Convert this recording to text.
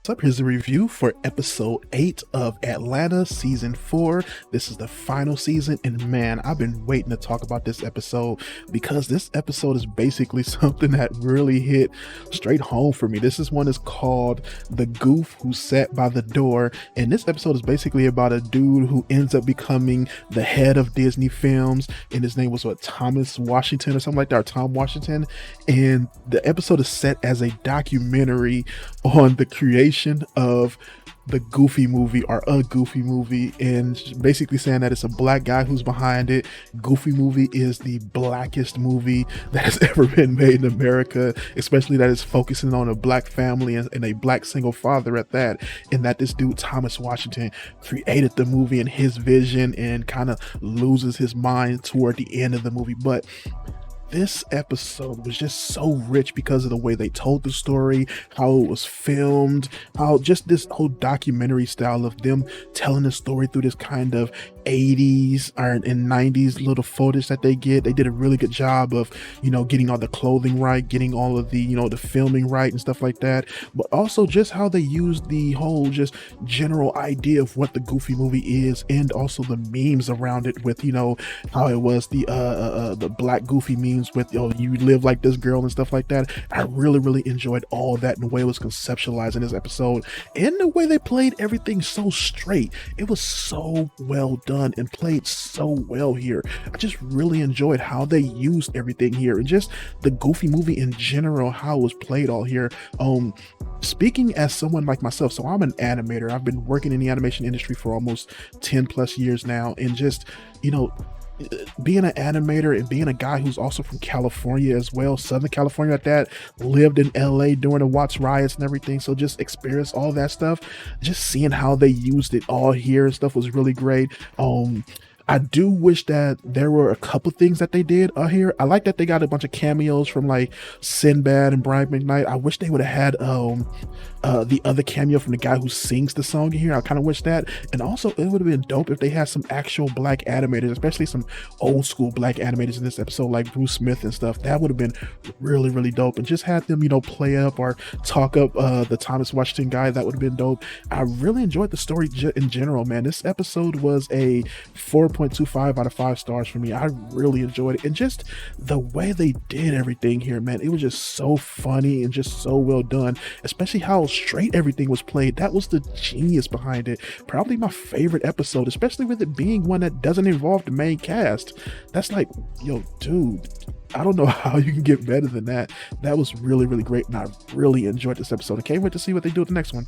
What's up? Here's a review for episode 8 of Atlanta season 4. This is the final season, and man, I've been waiting to talk about this episode because this episode is basically something that really hit straight home for me. This one is called The Goof Who Sat by the Door, and this episode is basically about a dude who ends up becoming the head of Disney Films, and his name was Thomas Washington or something like that, or Tom Washington. And the episode is set as a documentary on the creation of the Goofy movie, or a Goofy movie, and basically saying that it's a black guy who's behind it. Goofy movie is the blackest movie that has ever been made in America, especially that is focusing on a black family and a black single father at that, and that this dude Thomas Washington created the movie in his vision and kind of loses his mind toward the end of the movie. But this episode was just so rich because of the way they told the story, how it was filmed, how just this whole documentary style of them telling the story through this kind of 80s and 90s little footage that they get. They did a really good job of, getting all the clothing right, getting all of the, the filming right and stuff like that. But also just how they used the whole just general idea of what the Goofy movie is, and also the memes around it with, how it was the black Goofy memes with you live like this girl and stuff like that. I really enjoyed all that and the way it was conceptualized in this episode, and the way they played everything so straight. It was so well done and played so well here. I just really enjoyed how they used everything here, and just the Goofy movie in general, how it was played all here. Speaking as someone like myself, so I'm an animator. I've been working in the animation industry for almost 10 plus years now, and just being an animator and being a guy who's also from California as well, Southern California at that, lived in LA during the Watts riots and everything, so just experienced all that stuff. Just seeing how they used it all here and stuff was really great. I do wish that there were a couple things that they did here. I like that they got a bunch of cameos from like Sinbad and Brian McKnight. I wish they would have had the other cameo from the guy who sings the song in here. I kind of wish that. And also it would have been dope if they had some actual black animators, especially some old school black animators in this episode, like Bruce Smith and stuff. That would have been really dope. And just had them, play up or talk up the Thomas Washington guy. That would have been dope. I really enjoyed the story in general, man. This episode was a 4.25 out of 5 stars for me. I really enjoyed it, and just the way they did everything here, man, it was just so funny and just so well done, especially how straight everything was played. That was the genius behind it. Probably my favorite episode, especially with it being one that doesn't involve the main cast. That's like, yo, dude, I don't know how you can get better than that. That was really great, and I really enjoyed this episode. I can't wait to see what they do with the next one.